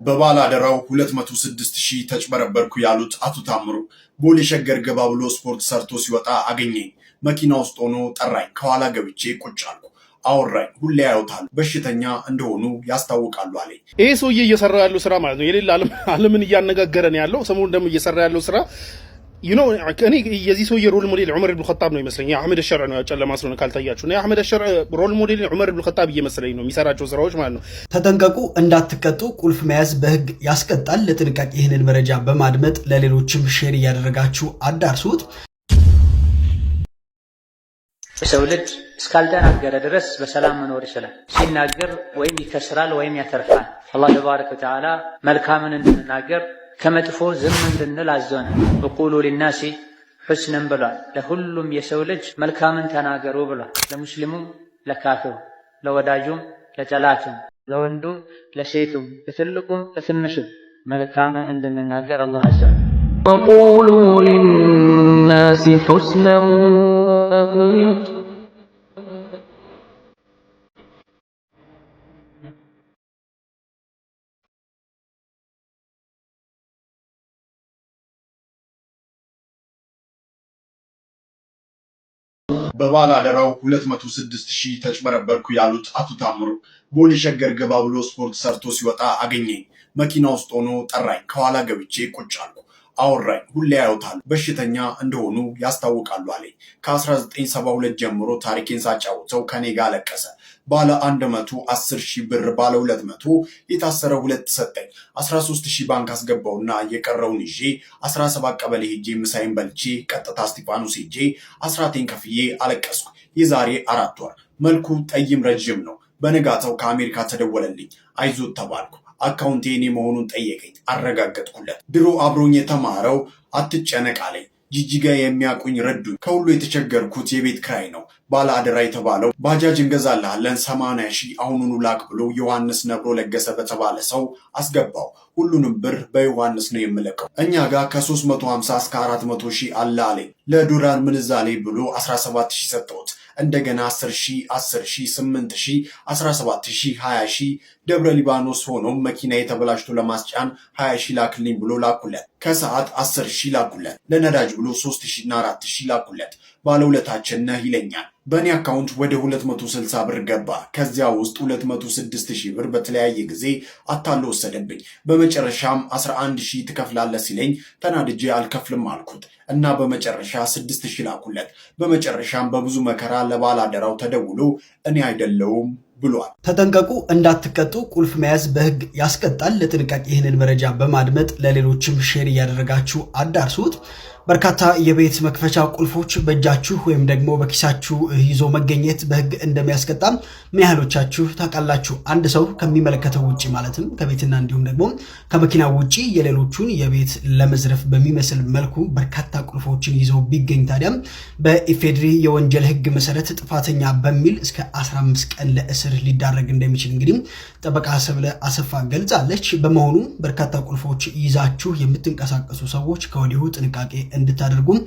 በባላደራው 206,000 ተጭበረበርኩ ያሉት አቶ ታምሩ ቦሌ ሸገር ገባ ብሎ ስፖርት ሰርቶ ሲወጣ አገኘኝ። መኪና ውስጥ ሆኖ ጠራኝ። ከኋላ ገብቼ ቁጭ አልኩ። አወራኝ። ሁሌ ያዩታል፣ በሽተኛ እንደሆኑ ያስታውቃሉ አለኝ። ይሄ ሰውዬ እየሰራ ያለው ስራ ማለት ነው የሌላ ዓለምን እያነጋገረ ነው ያለው። ሰሞኑን ደግሞ እየሰራ ያለው ስራ እኔ የዚህ ሰውዬ ሮል ሞዴል ዑመር ኢብኑ ኸጣብ ነው ይመስለኝ። አህመድ አልሸርዕ ነው ጨለማ ስለሆነ ካልታያችሁ ነው። አህመድ አልሸርዕ ሮል ሞዴል ዑመር ኢብኑ ኸጣብ እየመሰለኝ ነው የሚሰራቸው ስራዎች ማለት ነው። ተጠንቀቁ፣ እንዳትቀጡ። ቁልፍ መያዝ በህግ ያስቀጣል። ለጥንቃቄ ይህንን መረጃ በማድመጥ ለሌሎችም ሼር እያደረጋችሁ አዳርሱት። የሰው ልጅ እስካልተናገረ ድረስ በሰላም መኖር ይችላል። ሲናገር ወይም ይከስራል ወይም ያተርፋል። አላህ ተባረከ ወተዓላ መልካምን እንድንናገር ከመጥፎ ዝም እንድንል አዘነ። ወቁሉ ሊናሲ ሑስነን ብሏል። ለሁሉም የሰው ልጅ መልካምን ተናገሩ ብሏል። ለሙስሊሙም፣ ለካፊሩ፣ ለወዳጁም፣ ለጠላቱም፣ ለወንዱም፣ ለሴቱም፣ ለትልቁም ለትንሹም መልካምን እንድንናገር አላህ አዘነ። ወቁሉ ሊናሲ ሑስነን በባላደራው 206,000 ተጭበረበርኩ ያሉት አቶ ታምሩ ቦሌ ሸገር ገባ ብሎ ስፖርት ሰርቶ ሲወጣ አገኘኝ። መኪና ውስጥ ሆኖ ጠራኝ። ከኋላ ገብቼ ቁጭ አልኩ። አወራኝ። ሁሌ ያዩታል፣ በሽተኛ እንደሆኑ ያስታውቃሉ አለኝ። ከ1972 ጀምሮ ታሪኬን ሳጫውተው ከኔ ጋር አለቀሰ። ባለ 110,000 ብር ባለ 200 የታሰረ 2 ሰጠኝ። 13,000 ባንክ አስገባውና የቀረውን ይዤ 17 ቀበሌ ሄጄ ምሳይን በልቼ ቀጥታ እስጢፋኖስ ሄጄ አስራቴን ከፍዬ አለቀስኩ። የዛሬ 4 ወር። መልኩ ጠይም ረጅም ነው። በነጋታው ከአሜሪካ ተደወለልኝ። አይዞት ተባልኩ። አካውንቴ የኔ መሆኑን ጠየቀኝ። አረጋገጥኩለት። ድሮ አብሮኝ የተማረው አትጨነቅ አለኝ። ጂጂጋ የሚያቁኝ ረዱኝ። ከሁሉ የተቸገርኩት የቤት ክራይ ነው። ባለ አደራ የተባለው ባጃጅ እንገዛልሃለን 80,000 አሁኑኑ ላክ ብሎ ዮሐንስ ነብሮ ለገሰ በተባለ ሰው አስገባው። ሁሉንም ብር በዮሐንስ ነው የምለቀው። እኛ ጋር ከ350 እስከ 400,000 አለ አለኝ። ለዶላር ምንዛሌ ብሎ 17,000 ሰጠሁት። እንደገና 10,000 10,000 8,000 17,000 20,000 ደብረ ሊባኖስ ሆኖም መኪና የተበላሽቶ ለማስጫን 20,000 ላክልኝ ብሎ ላኩለት። ከሰዓት 10,000 ላኩለት። ለነዳጅ ብሎ 3,000 እና 4,000 ላኩለት። ባለውለታችን ነህ ይለኛል። በእኔ አካውንት ወደ 260 ብር ገባ። ከዚያ ውስጥ 206,000 ብር በተለያየ ጊዜ አታሎ ወሰደብኝ። በመጨረሻም 11,000 ትከፍላለህ ሲለኝ ተናድጄ አልከፍልም አልኩት እና በመጨረሻ 6,000 ላኩለት። በመጨረሻም በብዙ መከራ ለባላደራው ተደውሎ እኔ አይደለውም ብሏል። ተጠንቀቁ፣ እንዳትቀጡ። ቁልፍ መያዝ በህግ ያስቀጣል። ለጥንቃቄ ይህንን መረጃ በማድመጥ ለሌሎችም ሼር እያደረጋችሁ አዳርሱት። በርካታ የቤት መክፈቻ ቁልፎች በእጃችሁ ወይም ደግሞ በኪሳችሁ ይዞ መገኘት በህግ እንደሚያስቀጣም ምን ያህሎቻችሁ ታውቃላችሁ? አንድ ሰው ከሚመለከተው ውጪ ማለትም ከቤትና እንዲሁም ደግሞ ከመኪና ውጪ የሌሎቹን የቤት ለመዝረፍ በሚመስል መልኩ በርካታ ቁልፎችን ይዞ ቢገኝ ታዲያም በኢፌድሪ የወንጀል ህግ መሰረት ጥፋተኛ በሚል እስከ 15 ቀን ለእስር ሊዳረግ እንደሚችል እንግዲህ ጠበቃ ሰብለ አሰፋ ገልጻለች። በመሆኑ በርካታ ቁልፎች ይዛችሁ የምትንቀሳቀሱ ሰዎች ከወዲሁ ጥንቃቄ እንድታደርጉም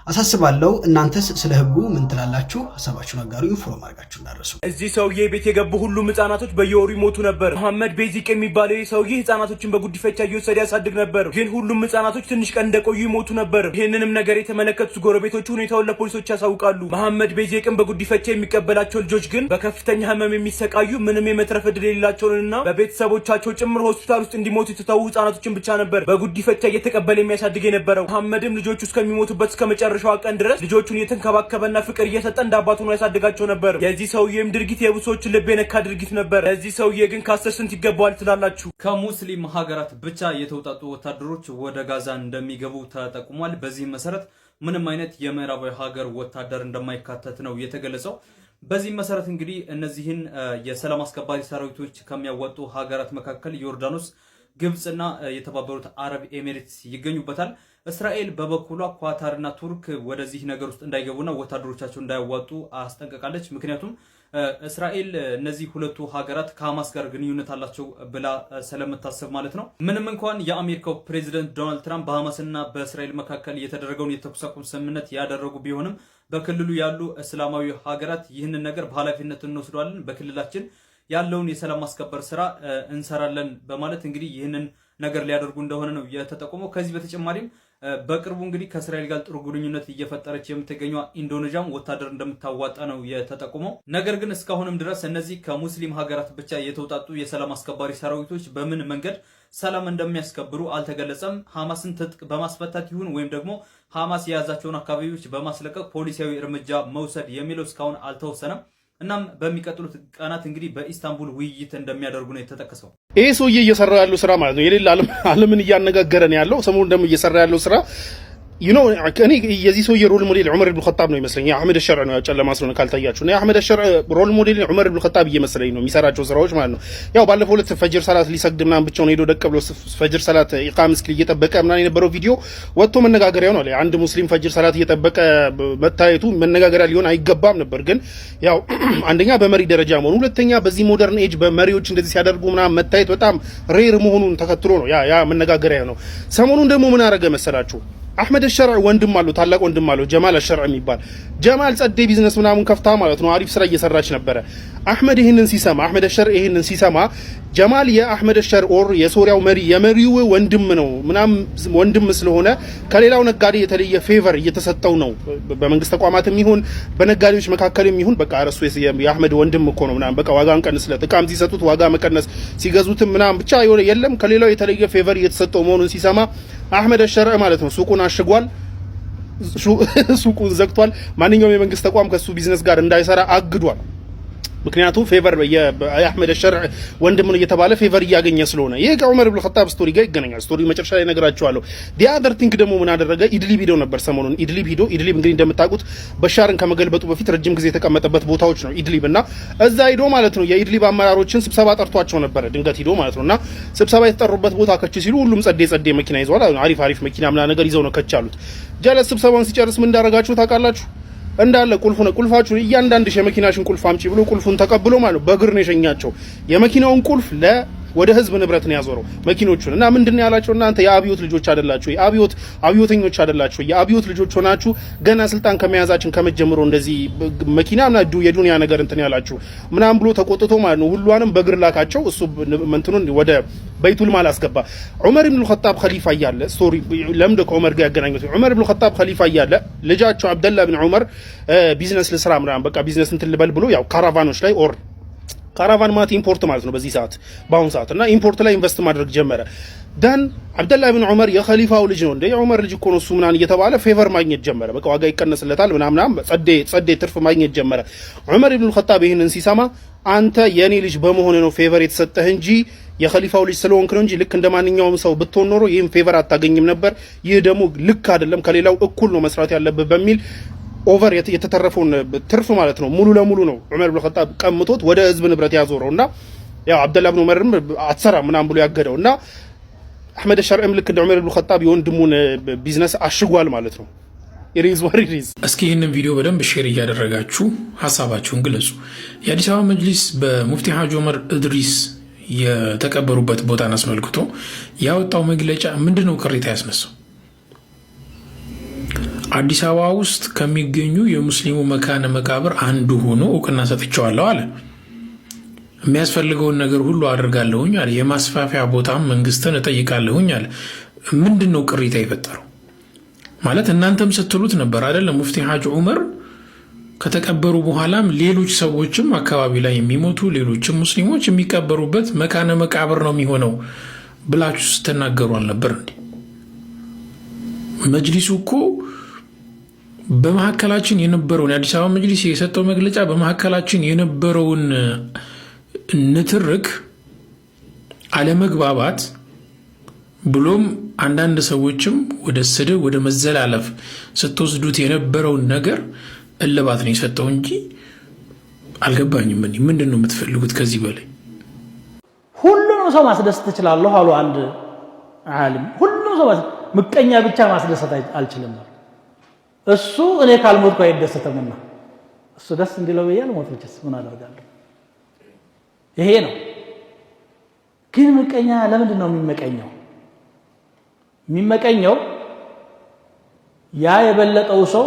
አሳስባለሁ። እናንተስ ስለ ህጉ ምን ትላላችሁ? ሐሳባችሁን አጋሩኝ። ፎሎ ማድረጋችሁ እንዳትረሱ። እዚህ ሰውዬ ቤት የገቡ ሁሉም ህጻናቶች በየወሩ ይሞቱ ነበር። መሐመድ ቤዚቅ የሚባለው ሰውዬ ህጻናቶችን በጉዲፈቻ እየወሰደ ያሳድግ ነበር። ግን ሁሉም ህጻናቶች ትንሽ ቀን እንደቆዩ ይሞቱ ነበር። ይህንንም ነገር የተመለከቱት ጎረቤቶቹ ሁኔታውን ለፖሊሶች ያሳውቃሉ። መሐመድ ቤዚቅን በጉዲፈቻ የሚቀበላቸው ልጆች ግን በከፍተኛ ህመም የሚሰቃዩ ምንም የመትረፍ ዕድል የሌላቸውንና በቤተሰቦቻቸው ጭምር ሆስፒታል ውስጥ እንዲሞቱ የተተዉ ህጻናቶችን ብቻ ነበር በጉዲፈቻ እየተቀበለ የሚያሳድግ የነበረው። መሐመድም ልጆቹ እስከሚሞቱበት እስከ መጨረሻው ቀን ድረስ ልጆቹን እየተንከባከበና ፍቅር እየሰጠ እንዳባቱ ነው ያሳድጋቸው ነበር። የዚህ ሰውዬም ድርጊት የብዙዎች ልብ የነካ ድርጊት ነበር። የዚህ ሰውዬ ግን ከ10 ስንት ይገባዋል ትላላችሁ? ከሙስሊም ሀገራት ብቻ የተውጣጡ ወታደሮች ወደ ጋዛ እንደሚገቡ ተጠቁሟል። በዚህም መሰረት ምንም አይነት የምዕራባዊ ሀገር ወታደር እንደማይካተት ነው የተገለጸው። በዚህም መሰረት እንግዲህ እነዚህን የሰላም አስከባሪ ሰራዊቶች ከሚያወጡ ሀገራት መካከል ዮርዳኖስ፣ ግብፅና የተባበሩት አረብ ኤሚሬትስ ይገኙበታል። እስራኤል በበኩሏ ኳታርና ቱርክ ወደዚህ ነገር ውስጥ እንዳይገቡና ወታደሮቻቸው እንዳያዋጡ አስጠንቀቃለች። ምክንያቱም እስራኤል እነዚህ ሁለቱ ሀገራት ከሐማስ ጋር ግንኙነት አላቸው ብላ ስለምታስብ ማለት ነው። ምንም እንኳን የአሜሪካው ፕሬዚደንት ዶናልድ ትራምፕ በሐማስና በእስራኤል መካከል የተደረገውን የተኩስ አቁም ስምምነት ያደረጉ ቢሆንም በክልሉ ያሉ እስላማዊ ሀገራት ይህንን ነገር በኃላፊነት እንወስደዋለን፣ በክልላችን ያለውን የሰላም ማስከበር ስራ እንሰራለን በማለት እንግዲህ ይህንን ነገር ሊያደርጉ እንደሆነ ነው የተጠቆመው። ከዚህ በተጨማሪም በቅርቡ እንግዲህ ከእስራኤል ጋር ጥሩ ግንኙነት እየፈጠረች የምትገኘው ኢንዶኔዥያም ወታደር እንደምታዋጣ ነው የተጠቆመው። ነገር ግን እስካሁንም ድረስ እነዚህ ከሙስሊም ሀገራት ብቻ የተውጣጡ የሰላም አስከባሪ ሰራዊቶች በምን መንገድ ሰላም እንደሚያስከብሩ አልተገለጸም። ሐማስን ትጥቅ በማስፈታት ይሁን ወይም ደግሞ ሐማስ የያዛቸውን አካባቢዎች በማስለቀቅ ፖሊሲያዊ እርምጃ መውሰድ የሚለው እስካሁን አልተወሰነም። እናም በሚቀጥሉት ቀናት እንግዲህ በኢስታንቡል ውይይት እንደሚያደርጉ ነው የተጠቀሰው። ይሄ ሰውዬ እየሰራ ያለው ስራ ማለት ነው የሌላ ዓለምን እያነጋገረን ያለው ሰሞኑን ደግሞ እየሰራ ያለው ስራ እኔ የዚህ ሰውዬ ሮል ሞዴል ዑመር ኢብኑ ኸጣብ ነው ይመስለኝ። አህመድ አልሸርዕ ነው ጨለማ ስለሆነ ካልታያችሁ ነው። አህመድ አልሸርዕ ሮል ሞዴል ዑመር ኢብኑ ኸጣብ እየመሰለኝ ነው የሚሰራቸው ስራዎች ማለት ነው። ያው ባለፈው ዕለት ፈጅር ሰላት ሊሰግድ ምናምን ብቻውን ሄዶ ደቅ ብሎ ፈጅር ሰላት ኢቃም እስኪል እየጠበቀ ምናምን የነበረው ቪዲዮ ወጥቶ መነጋገሪያ ነው። አንድ ሙስሊም ፈጅር ሰላት እየጠበቀ መታየቱ መነጋገሪያ ሊሆን አይገባም ነበር። ግን ያው አንደኛ በመሪ ደረጃ መሆኑ፣ ሁለተኛ በዚህ ሞደርን ኤጅ በመሪዎች እንደዚህ ሲያደርጉ ምናምን መታየት በጣም ሬር መሆኑን ተከትሎ ነው ያ መነጋገሪያ ነው። ሰሞኑን ደግሞ ምን አረገ መሰላችሁ? አህመድ አልሸርዕ ወንድም አለው፣ ታላቅ ወንድም አለው ጀማል አልሸርዕ የሚባል ጀማል ጸዴ ቢዝነስ ምናምን ከፍታ ማለት ነው። አሪፍ ስራ እየሰራች ነበረ። አህመድ አልሸርዕ ይሄንን ሲሰማ ጀማል የአህመድ አልሸርዕ ኦር የሶሪያው መሪ የመሪው ወንድም ነው ምናምን ወንድም ስለሆነ ከሌላው ነጋዴ የተለየ ፌቨር እየተሰጠው ነው። በመንግስት ተቋማትም ይሁን በነጋዴዎች መካከልም ይሁን በቃ እሱ የአህመድ ወንድም እኮ ነው ምናምን በቃ ዋጋ እንቀንስለት፣ እቃም ሲሰጡት ዋጋ መቀነስ፣ ሲገዙትም ምናምን ብቻ የለም ከሌላው የተለየ ፌቨር እየተሰጠው መሆኑን ሲሰማ አህመድ አልሸርዕ ማለት ነው ሱቁን አሽጓል፣ ሱቁን ዘግቷል። ማንኛውም የመንግስት ተቋም ከሱ ቢዝነስ ጋር እንዳይሰራ አግዷል። ምክንያቱም ፌቨር የአህመድ አልሸርዕ ወንድምን እየተባለ ፌቨር እያገኘ ስለሆነ ይሄ ከዑመር ኢብኑ ኸጣብ ስቶሪ ጋር ይገናኛል። ስቶሪ መጨረሻ ላይ ነግራችኋለሁ። ዲ አዘር ቲንክ ደግሞ ምን አደረገ? ኢድሊብ ሄዶ ነበር ሰሞኑን። ኢድሊብ እንግዲህ እንደምታውቁት በሻርን ከመገልበጡ በፊት ረጅም ጊዜ የተቀመጠበት ቦታዎች ነው ኢድሊብ እና እዛ ሄዶ ማለት ነው የኢድሊብ አመራሮችን ስብሰባ ጠርቷቸው ነበረ። ድንገት ሄዶ ማለት ነውና ስብሰባ የተጠሩበት ቦታ ከች ሲሉ ሁሉም ጸዴ መኪና ይዘዋል። አሪፍ መኪና ምናምን ነገር ይዘው ነው ከች ያሉት። ጀለስ ስብሰባውን ሲጨርስ ምን እንዳረጋችሁ ታውቃላችሁ? እንዳለ ቁልፋችሁን እያንዳንድሽ የመኪናሽን ቁልፍ አምጪ ብሎ ቁልፉን ተቀብሎ ማለት ነው በእግር ነው የሸኛቸው። የመኪናውን ቁልፍ ወደ ህዝብ ንብረት ነው ያዞረው መኪኖቹን። እና ምንድነው ያላቸው? እናንተ የአብዮት ልጆች አይደላችሁ፣ አብዮተኞች አይደላችሁ፣ የአብዮት ልጆች ሆናችሁ ገና ስልጣን ከመያዛችን ከመጀመሩ እንደዚህ መኪናና የዱንያ ነገር እንትን ያላችሁ ምናምን ብሎ ተቆጥቶ ማለት ነው ሁሉንም በእግር ላካቸው። እሱ እንትኑን ወደ በይቱል ማል አስገባ። ዑመር ኢብኑ ኸጣብ ኸሊፋ እያለ ስቶሪ ለምደ ከዑመር ጋር ያገናኙት። ዑመር ኢብኑ ኸጣብ ኸሊፋ እያለ ልጃቸው አብደላ ኢብኑ ዑመር ቢዝነስ ልስራ ምናምን በቃ ቢዝነስ እንትን ልበል ብሎ ያው ካራቫኖች ላይ ካራቫን ማለት ኢምፖርት ማለት ነው በዚህ ሰዓት በአሁን ሰዓት እና ኢምፖርት ላይ ኢንቨስት ማድረግ ጀመረ። ዳን አብደላ ኢብኑ ዑመር የኸሊፋው ልጅ ነው እንደ የዑመር ልጅ እኮ ነው እሱ ምናምን እየተባለ ፌቨር ማግኘት ጀመረ። በቃ ዋጋ ይቀነስለታል ምናምን ጸዴ ትርፍ ማግኘት ጀመረ። ዑመር ኢብኑ ኸጣብ ይሄንን ሲሰማ አንተ የኔ ልጅ በመሆን ነው ፌቨር የተሰጠህ እንጂ የኸሊፋው ልጅ ስለሆንክ ነው እንጂ ልክ እንደማንኛውም ሰው ብትሆን ኖሮ ይህን ፌቨር አታገኝም ነበር። ይህ ደግሞ ልክ አይደለም፣ ከሌላው እኩል ነው መስራት ያለብህ በሚል ኦቨር የተተረፈውን ትርፍ ማለት ነው ሙሉ ለሙሉ ነው ዑመር ኢብኑ ኸጣብ ቀምቶት ወደ ህዝብ ንብረት ያዞረውና ያው አብደላ ኢብኑ ዑመርም አትሰራ ምናምን ብሎ ያገደውና አህመድ አልሸርዕም ልክ እንደ ዑመር ኢብኑ ኸጣብ የወንድሙን ቢዝነስ አሽጓል ማለት ነው። ኢሪዝ ወሪዝ። እስኪ ይህንን ቪዲዮ በደንብ ሼር እያደረጋችሁ ሀሳባችሁን ግለጹ። የአዲስ አበባ መጅሊስ በሙፍቲ ሐጂ ዑመር ኢድሪስ የተቀበሩበት ቦታን አስመልክቶ ያወጣው መግለጫ ምንድነው ቅሬታ ያስነሳው? አዲስ አበባ ውስጥ ከሚገኙ የሙስሊሙ መካነ መቃብር አንዱ ሆኖ እውቅና ሰጥቼዋለሁ አለ። የሚያስፈልገውን ነገር ሁሉ አድርጋለሁኝ አለ። የማስፋፊያ ቦታም መንግስትን እጠይቃለሁኝ አለ። ምንድነው ቅሬታ የፈጠረው? ማለት እናንተም ስትሉት ነበር አይደለም? ሙፍቲ ሐጂ ዑመር ከተቀበሩ በኋላም ሌሎች ሰዎችም አካባቢ ላይ የሚሞቱ ሌሎችም ሙስሊሞች የሚቀበሩበት መካነ መቃብር ነው የሚሆነው ብላችሁ ስትናገሩ አልነበር እንዴ? መጅሊሱ እኮ በመሐከላችን የነበረውን የአዲስ አበባ መጅሊስ የሰጠው መግለጫ በመሐከላችን የነበረውን ንትርክ፣ አለመግባባት ብሎም አንዳንድ ሰዎችም ወደ ስድብ ወደ መዘላለፍ ስትወስዱት የነበረውን ነገር እልባት ነው የሰጠው እንጂ አልገባኝም። ምንድን ነው የምትፈልጉት ከዚህ በላይ? ሁሉንም ሰው ማስደሰት እችላለሁ አሉ አንድ ዓሊም። ሁሉንም ሰው ምቀኛ ብቻ ማስደሰት አልችልም። እሱ እኔ ካልሞትኩ አይደሰተምና እሱ ደስ እንዲለው ብዬ አልሞት ብቻስ ምን አደርጋለሁ? ይሄ ነው። ግን ምቀኛ ለምንድን ነው የሚመቀኘው? የሚመቀኘው ያ የበለጠው ሰው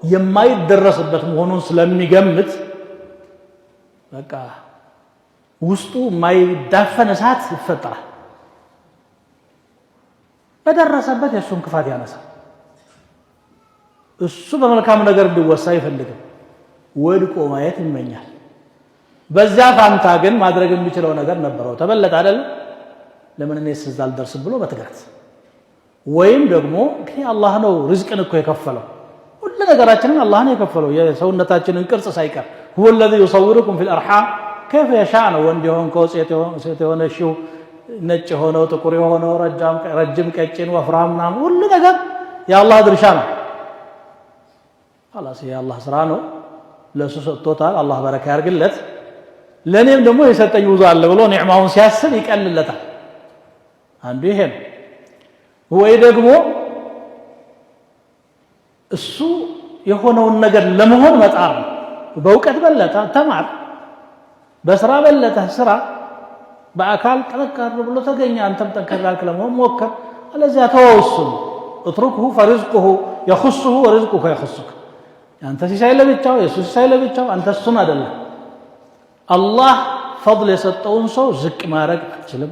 የማይደረስበት መሆኑን ስለሚገምት በቃ ውስጡ የማይዳፈን እሳት ይፈጠራል። በደረሰበት የእሱን ክፋት ያነሳል። እሱ በመልካም ነገር እንዲወሳ አይፈልግም፣ ወድቆ ማየት ይመኛል። በዚያ ፋንታ ግን ማድረግ የሚችለው ነገር ነበረው። ተበለጠ አይደል? ለምን እኔስ እዛ አልደርስም ብሎ በትጋት ወይም ደግሞ አላህ ነው ሪዝቅን እኮ የከፈለው፣ ሁሉ ነገራችንን አላህ ነው የከፈለው፣ የሰውነታችንን ቅርጽ ሳይቀር هو الذي يصوركم في الأرحام كيف يشاء ነው። ወንድ የሆንከው ሴት የሆነሽው ነጭ የሆነው ጥቁር የሆነው ረጅም ቀጭን ወፍራም ምናምን ሁሉ ነገር የአላህ ድርሻ ነው። خلاص የአላህ ስራ ነው፣ ለሱ ሰጥቶታል። አላህ በረካ ያርግለት። ለኔም ደግሞ የሰጠኝ ውዞ አለ ብሎ ኒዕማውን ሲያስብ ይቀልለታል። አንዱ ይሄ ነው። ወይ ደግሞ እሱ የሆነውን ነገር ለመሆን መጣር ነው። በእውቀት በለጠ ተማር፣ በስራ በለጠ ስራ፣ በአካል ጠንከር ብሎ ተገኘ፣ አንተም ጠንከር ያልክ ለመሆን ሞክር። አለዚያ ተወውሱን اتركه فرزقه يخصه ورزقك يخصك። አንተ ሲሳይ ለብቻው የሱ ሲሳይ ለብቻው፣ አንተ እሱን አይደለም። አላህ ፈضል የሰጠውን ሰው ዝቅ ማድረግ አትችልም።